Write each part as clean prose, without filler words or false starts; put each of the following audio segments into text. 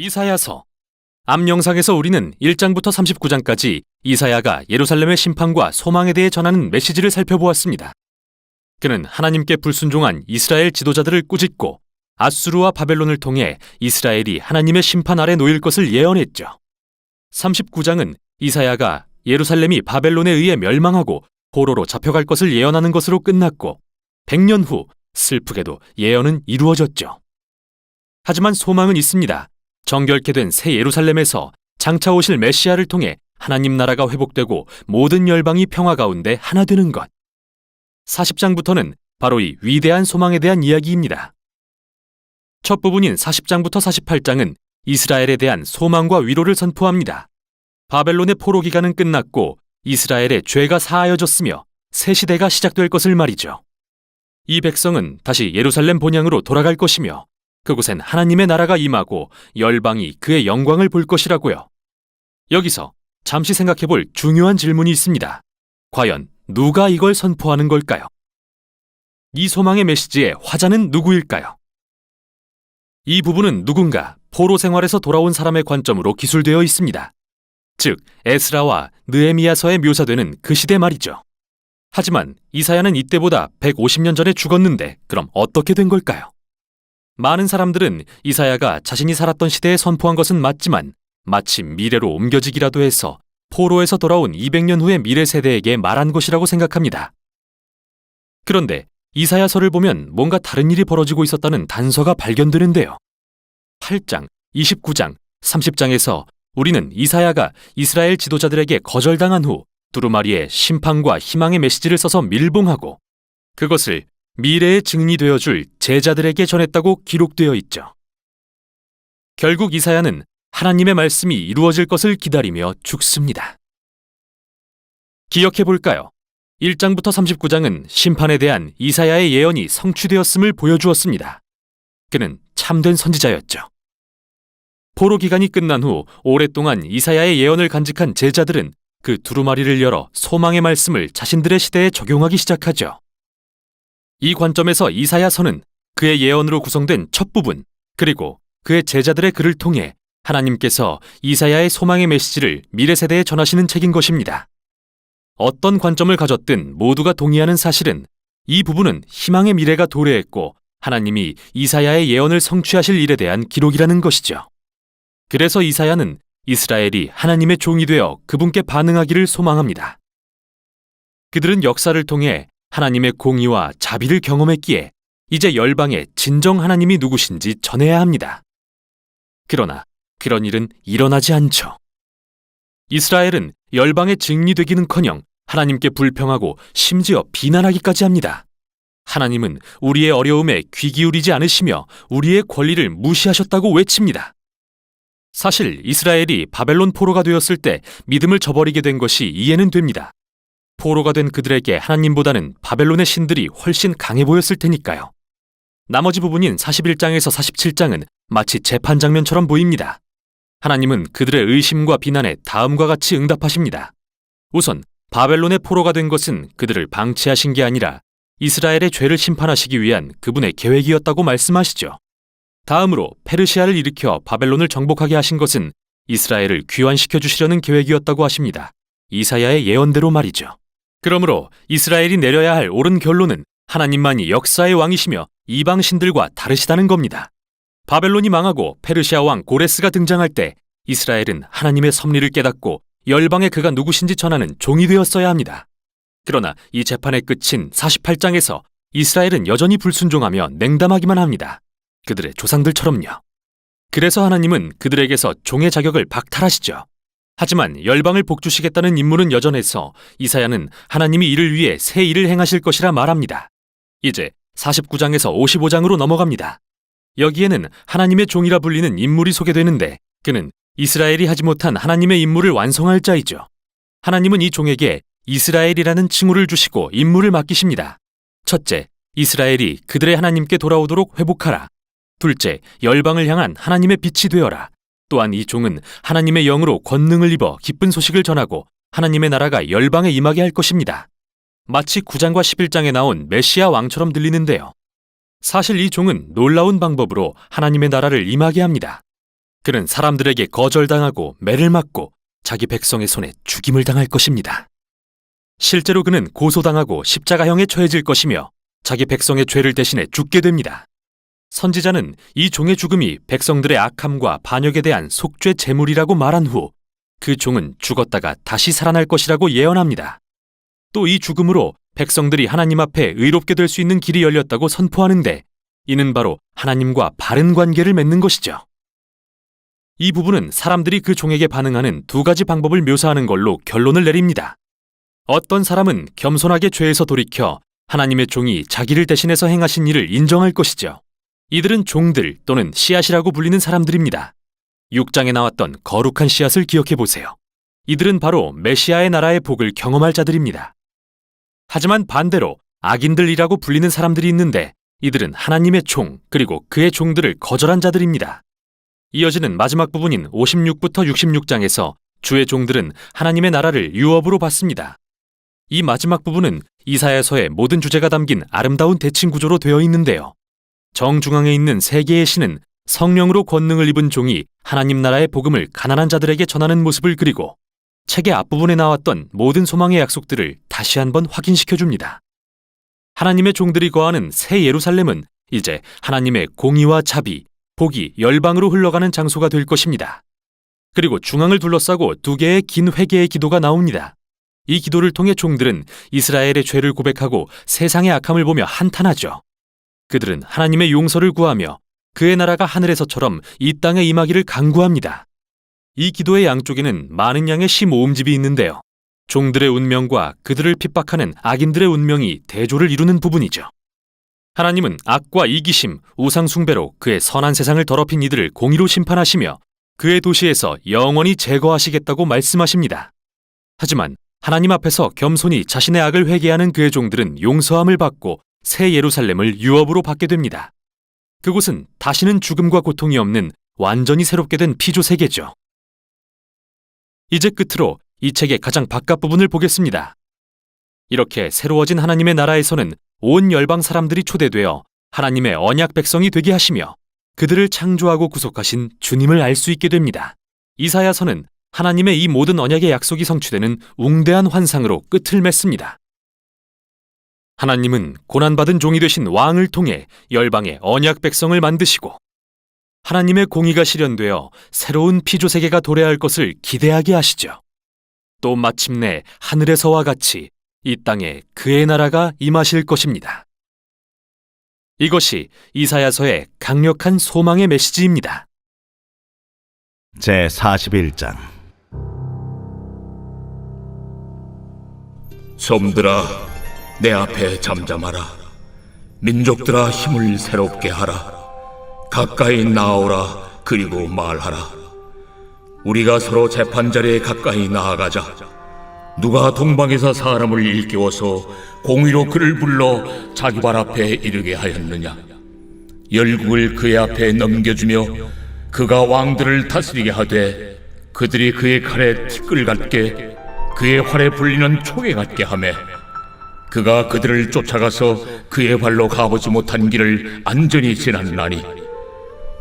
이사야서. 앞 영상에서 우리는 1장부터 39장까지 이사야가 예루살렘의 심판과 소망에 대해 전하는 메시지를 살펴보았습니다. 그는 하나님께 불순종한 이스라엘 지도자들을 꾸짖고 아수르와 바벨론을 통해 이스라엘이 하나님의 심판 아래 놓일 것을 예언했죠. 39장은 이사야가 예루살렘이 바벨론에 의해 멸망하고 포로로 잡혀갈 것을 예언하는 것으로 끝났고 100년 후 슬프게도 예언은 이루어졌죠. 하지만 소망은 있습니다. 정결케 된 새 예루살렘에서 장차 오실 메시아를 통해 하나님 나라가 회복되고 모든 열방이 평화 가운데 하나 되는 것. 40장부터는 바로 이 위대한 소망에 대한 이야기입니다. 첫 부분인 40장부터 48장은 이스라엘에 대한 소망과 위로를 선포합니다. 바벨론의 포로 기간은 끝났고 이스라엘의 죄가 사하여졌으며 새 시대가 시작될 것을 말이죠. 이 백성은 다시 예루살렘 본향으로 돌아갈 것이며 그곳엔 하나님의 나라가 임하고 열방이 그의 영광을 볼 것이라고요. 여기서 잠시 생각해볼 중요한 질문이 있습니다. 과연 누가 이걸 선포하는 걸까요? 이 소망의 메시지의 화자는 누구일까요? 이 부분은 누군가 포로 생활에서 돌아온 사람의 관점으로 기술되어 있습니다. 즉, 에스라와 느헤미야서에 묘사되는 그 시대 말이죠. 하지만 이사야는 이때보다 150년 전에 죽었는데 그럼 어떻게 된 걸까요? 많은 사람들은 이사야가 자신이 살았던 시대에 선포한 것은 맞지만 마치 미래로 옮겨지기라도 해서 포로에서 돌아온 200년 후의 미래 세대에게 말한 것이라고 생각합니다. 그런데 이사야서를 보면 뭔가 다른 일이 벌어지고 있었다는 단서가 발견되는데요. 8장, 29장, 30장에서 우리는 이사야가 이스라엘 지도자들에게 거절당한 후 두루마리에 심판과 희망의 메시지를 써서 밀봉하고 그것을 미래의 증인이 되어줄 제자들에게 전했다고 기록되어 있죠. 결국 이사야는 하나님의 말씀이 이루어질 것을 기다리며 죽습니다. 기억해 볼까요? 1장부터 39장은 심판에 대한 이사야의 예언이 성취되었음을 보여주었습니다. 그는 참된 선지자였죠. 포로 기간이 끝난 후 오랫동안 이사야의 예언을 간직한 제자들은 그 두루마리를 열어 소망의 말씀을 자신들의 시대에 적용하기 시작하죠. 이 관점에서 이사야서는 그의 예언으로 구성된 첫 부분, 그리고 그의 제자들의 글을 통해 하나님께서 이사야의 소망의 메시지를 미래 세대에 전하시는 책인 것입니다. 어떤 관점을 가졌든 모두가 동의하는 사실은 이 부분은 희망의 미래가 도래했고 하나님이 이사야의 예언을 성취하실 일에 대한 기록이라는 것이죠. 그래서 이사야는 이스라엘이 하나님의 종이 되어 그분께 반응하기를 소망합니다. 그들은 역사를 통해 하나님의 공의와 자비를 경험했기에 이제 열방에 진정 하나님이 누구신지 전해야 합니다. 그러나 그런 일은 일어나지 않죠. 이스라엘은 열방의 증인이 되기는커녕 하나님께 불평하고 심지어 비난하기까지 합니다. 하나님은 우리의 어려움에 귀 기울이지 않으시며 우리의 권리를 무시하셨다고 외칩니다. 사실 이스라엘이 바벨론 포로가 되었을 때 믿음을 저버리게 된 것이 이해는 됩니다. 포로가 된 그들에게 하나님보다는 바벨론의 신들이 훨씬 강해 보였을 테니까요. 나머지 부분인 41장에서 47장은 마치 재판 장면처럼 보입니다. 하나님은 그들의 의심과 비난에 다음과 같이 응답하십니다. 우선 바벨론의 포로가 된 것은 그들을 방치하신 게 아니라 이스라엘의 죄를 심판하시기 위한 그분의 계획이었다고 말씀하시죠. 다음으로 페르시아를 일으켜 바벨론을 정복하게 하신 것은 이스라엘을 귀환시켜 주시려는 계획이었다고 하십니다. 이사야의 예언대로 말이죠. 그러므로 이스라엘이 내려야 할 옳은 결론은 하나님만이 역사의 왕이시며 이방 신들과 다르시다는 겁니다. 바벨론이 망하고 페르시아 왕 고레스가 등장할 때 이스라엘은 하나님의 섭리를 깨닫고 열방에 그가 누구신지 전하는 종이 되었어야 합니다. 그러나 이 재판의 끝인 48장에서 이스라엘은 여전히 불순종하며 냉담하기만 합니다. 그들의 조상들처럼요. 그래서 하나님은 그들에게서 종의 자격을 박탈하시죠. 하지만 열방을 복주시겠다는 임무는 여전해서 이사야는 하나님이 이를 위해 새 일을 행하실 것이라 말합니다. 이제 49장에서 55장으로 넘어갑니다. 여기에는 하나님의 종이라 불리는 인물이 소개되는데 그는 이스라엘이 하지 못한 하나님의 임무를 완성할 자이죠. 하나님은 이 종에게 이스라엘이라는 칭호를 주시고 임무를 맡기십니다. 첫째, 이스라엘이 그들의 하나님께 돌아오도록 회복하라. 둘째, 열방을 향한 하나님의 빛이 되어라. 또한 이 종은 하나님의 영으로 권능을 입어 기쁜 소식을 전하고 하나님의 나라가 열방에 임하게 할 것입니다. 마치 9장과 11장에 나온 메시아 왕처럼 들리는데요. 사실 이 종은 놀라운 방법으로 하나님의 나라를 임하게 합니다. 그는 사람들에게 거절당하고 매를 맞고 자기 백성의 손에 죽임을 당할 것입니다. 실제로 그는 고소당하고 십자가형에 처해질 것이며 자기 백성의 죄를 대신해 죽게 됩니다. 선지자는 이 종의 죽음이 백성들의 악함과 반역에 대한 속죄 제물이라고 말한 후 그 종은 죽었다가 다시 살아날 것이라고 예언합니다. 또 이 죽음으로 백성들이 하나님 앞에 의롭게 될 수 있는 길이 열렸다고 선포하는데 이는 바로 하나님과 바른 관계를 맺는 것이죠. 이 부분은 사람들이 그 종에게 반응하는 두 가지 방법을 묘사하는 걸로 결론을 내립니다. 어떤 사람은 겸손하게 죄에서 돌이켜 하나님의 종이 자기를 대신해서 행하신 일을 인정할 것이죠. 이들은 종들 또는 씨앗이라고 불리는 사람들입니다. 6장에 나왔던 거룩한 씨앗을 기억해 보세요. 이들은 바로 메시아의 나라의 복을 경험할 자들입니다. 하지만 반대로 악인들이라고 불리는 사람들이 있는데 이들은 하나님의 종 그리고 그의 종들을 거절한 자들입니다. 이어지는 마지막 부분인 56부터 66장에서 주의 종들은 하나님의 나라를 유업으로 받습니다. 이 마지막 부분은 이사야서의 모든 주제가 담긴 아름다운 대칭 구조로 되어 있는데요. 정중앙에 있는 세 개의 신은 성령으로 권능을 입은 종이 하나님 나라의 복음을 가난한 자들에게 전하는 모습을 그리고 책의 앞부분에 나왔던 모든 소망의 약속들을 다시 한번 확인시켜 줍니다. 하나님의 종들이 거하는 새 예루살렘은 이제 하나님의 공의와 자비, 복이 열방으로 흘러가는 장소가 될 것입니다. 그리고 중앙을 둘러싸고 두 개의 긴 회개의 기도가 나옵니다. 이 기도를 통해 종들은 이스라엘의 죄를 고백하고 세상의 악함을 보며 한탄하죠. 그들은 하나님의 용서를 구하며 그의 나라가 하늘에서처럼 이 땅에 임하기를 간구합니다. 이 기도의 양쪽에는 많은 양의 시 모음집이 있는데요. 종들의 운명과 그들을 핍박하는 악인들의 운명이 대조를 이루는 부분이죠. 하나님은 악과 이기심, 우상 숭배로 그의 선한 세상을 더럽힌 이들을 공의로 심판하시며 그의 도시에서 영원히 제거하시겠다고 말씀하십니다. 하지만 하나님 앞에서 겸손히 자신의 악을 회개하는 그의 종들은 용서함을 받고 새 예루살렘을 유업으로 받게 됩니다. 그곳은 다시는 죽음과 고통이 없는 완전히 새롭게 된 피조 세계죠. 이제 끝으로 이 책의 가장 바깥 부분을 보겠습니다. 이렇게 새로워진 하나님의 나라에서는 온 열방 사람들이 초대되어 하나님의 언약 백성이 되게 하시며 그들을 창조하고 구속하신 주님을 알 수 있게 됩니다. 이사야서는 하나님의 이 모든 언약의 약속이 성취되는 웅대한 환상으로 끝을 맺습니다. 하나님은 고난받은 종이 되신 왕을 통해 열방의 언약 백성을 만드시고 하나님의 공의가 실현되어 새로운 피조세계가 도래할 것을 기대하게 하시죠. 또 마침내 하늘에서와 같이 이 땅에 그의 나라가 임하실 것입니다. 이것이 이사야서의 강력한 소망의 메시지입니다. 제41장 섬들아 내 앞에 잠잠하라. 민족들아 힘을 새롭게 하라. 가까이 나오라. 그리고 말하라. 우리가 서로 재판자리에 가까이 나아가자. 누가 동방에서 사람을 일깨워서 공의로 그를 불러 자기 발 앞에 이르게 하였느냐. 열국을 그의 앞에 넘겨주며 그가 왕들을 다스리게 하되 그들이 그의 칼에 티끌 같게 그의 활에 불리는 초계 같게 하매 그가 그들을 쫓아가서 그의 발로 가보지 못한 길을 안전히 지났나니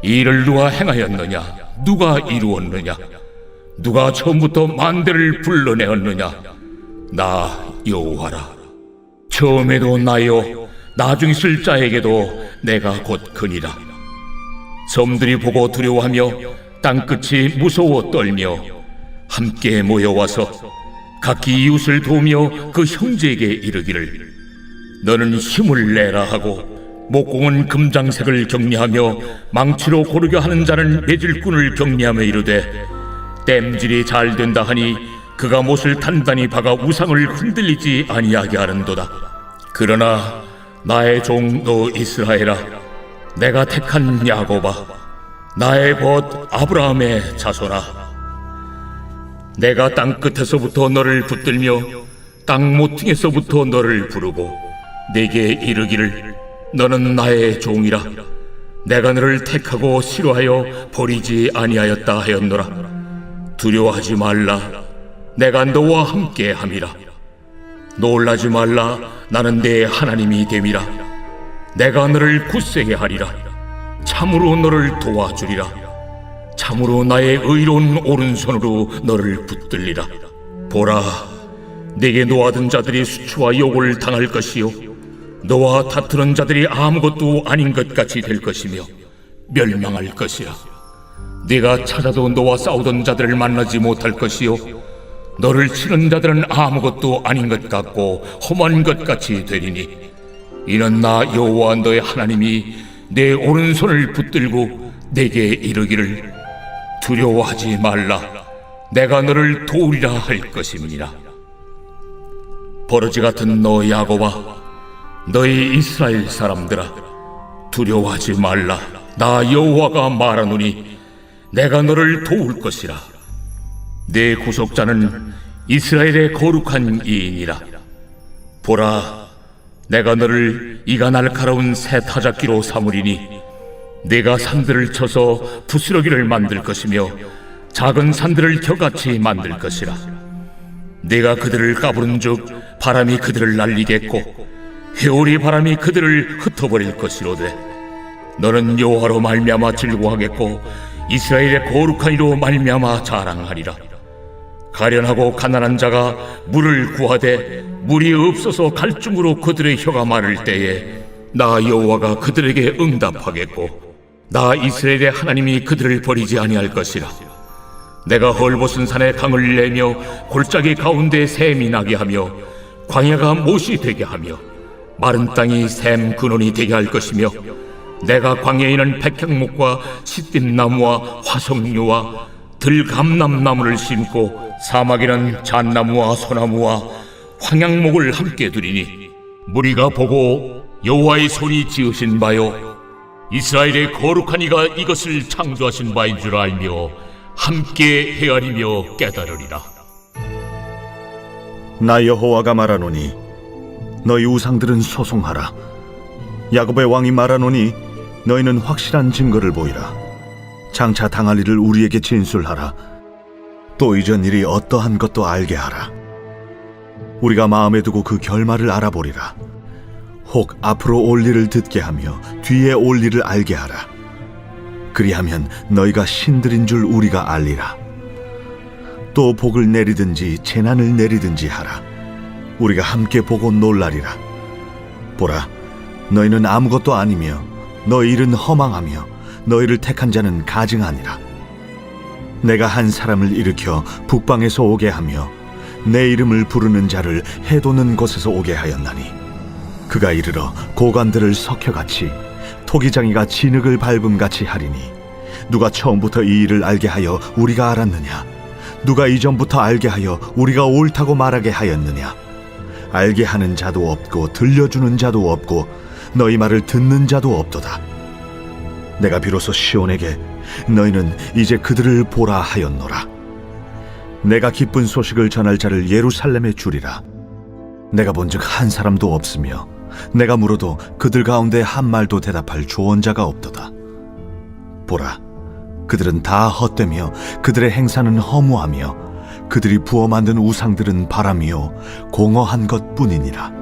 이 일을 누가 행하였느냐? 누가 이루었느냐? 누가 처음부터 만대를 불러내었느냐? 나 여호와라. 처음에도 나요, 나중 있을 자에게도 내가 곧 그니라. 섬들이 보고 두려워하며 땅끝이 무서워 떨며 함께 모여와서 각기 이웃을 도우며 그 형제에게 이르기를 너는 힘을 내라 하고 목공은 금장색을 격리하며 망치로 고르게 하는 자는 매질꾼을 격리하며 이르되 땜질이 잘 된다 하니 그가 못을 단단히 박아 우상을 흔들리지 아니하게 하는도다. 그러나 나의 종 너 이스라엘아, 내가 택한 야곱아, 나의 벗 아브라함의 자손아, 내가 땅끝에서부터 너를 붙들며 땅 모퉁이에서부터 너를 부르고 내게 이르기를 너는 나의 종이라. 내가 너를 택하고 싫어하여 버리지 아니하였다 하였노라. 두려워하지 말라. 내가 너와 함께 함이라. 놀라지 말라. 나는 내 하나님이 됨이라. 내가 너를 굳세게 하리라. 참으로 너를 도와주리라. 참으로 나의 의로운 오른손으로 너를 붙들리라. 보라, 네게 노하던 자들이 수치와 욕을 당할 것이요 너와 다투는 자들이 아무것도 아닌 것 같이 될 것이며 멸망할 것이라. 네가 찾아도 너와 싸우던 자들을 만나지 못할 것이요 너를 치는 자들은 아무것도 아닌 것 같고 험한 것 같이 되리니 이는 나 여호와 너의 하나님이 내 오른손을 붙들고 내게 이르기를 두려워하지 말라, 내가 너를 도우리라 할 것임이니라. 버러지 같은 너 야곱아, 너희 이스라엘 사람들아, 두려워하지 말라. 나 여호와가 말하노니 내가 너를 도울 것이라. 내 구속자는 이스라엘의 거룩한 이인이라. 보라, 내가 너를 이가 날카로운 새 타작기로 삼으리니 네가 산들을 쳐서 부스러기를 만들 것이며 작은 산들을 겨같이 만들 것이라. 네가 그들을 까부른즉 바람이 그들을 날리겠고 회오리 바람이 그들을 흩어버릴 것이로되 너는 여호와로 말미암아 즐거워하겠고 이스라엘의 거룩한 이로 말미암아 자랑하리라. 가련하고 가난한 자가 물을 구하되 물이 없어서 갈증으로 그들의 혀가 마를 때에 나 여호와가 그들에게 응답하겠고 나 이스라엘의 하나님이 그들을 버리지 아니할 것이라. 내가 헐벗은 산에 강을 내며 골짜기 가운데 샘이 나게 하며 광야가 못이 되게 하며 마른 땅이 샘 근원이 되게 할 것이며 내가 광야에는 백향목과 시띠나무와 화석류와 들감남나무를 심고 사막에는 잣나무와 소나무와 황양목을 함께 두리니 무리가 보고 여호와의 손이 지으신 바요 이스라엘의 거룩한 이가 이것을 창조하신 바인 줄 알며 함께 헤아리며 깨달으리라. 나 여호와가 말하노니 너희 우상들은 소송하라. 야곱의 왕이 말하노니 너희는 확실한 증거를 보이라. 장차 당할 일을 우리에게 진술하라. 또 이전 일이 어떠한 것도 알게 하라. 우리가 마음에 두고 그 결말을 알아보리라. 혹 앞으로 올 일을 듣게 하며 뒤에 올 일을 알게 하라. 그리하면 너희가 신들인 줄 우리가 알리라. 또 복을 내리든지 재난을 내리든지 하라. 우리가 함께 보고 놀라리라. 보라, 너희는 아무것도 아니며 너희 일은 허망하며 너희를 택한 자는 가증하니라. 내가 한 사람을 일으켜 북방에서 오게 하며 내 이름을 부르는 자를 해도는 곳에서 오게 하였나니 그가 이르러 고관들을 석혀같이 토기장이가 진흙을 밟음같이 하리니 누가 처음부터 이 일을 알게 하여 우리가 알았느냐? 누가 이전부터 알게 하여 우리가 옳다고 말하게 하였느냐? 알게 하는 자도 없고 들려주는 자도 없고 너희 말을 듣는 자도 없도다. 내가 비로소 시온에게 너희는 이제 그들을 보라 하였노라. 내가 기쁜 소식을 전할 자를 예루살렘에 주리라. 내가 본즉 한 사람도 없으며 내가 물어도 그들 가운데 한 말도 대답할 조언자가 없도다. 보라, 그들은 다 헛되며 그들의 행사는 허무하며 그들이 부어 만든 우상들은 바람이요 공허한 것뿐이니라.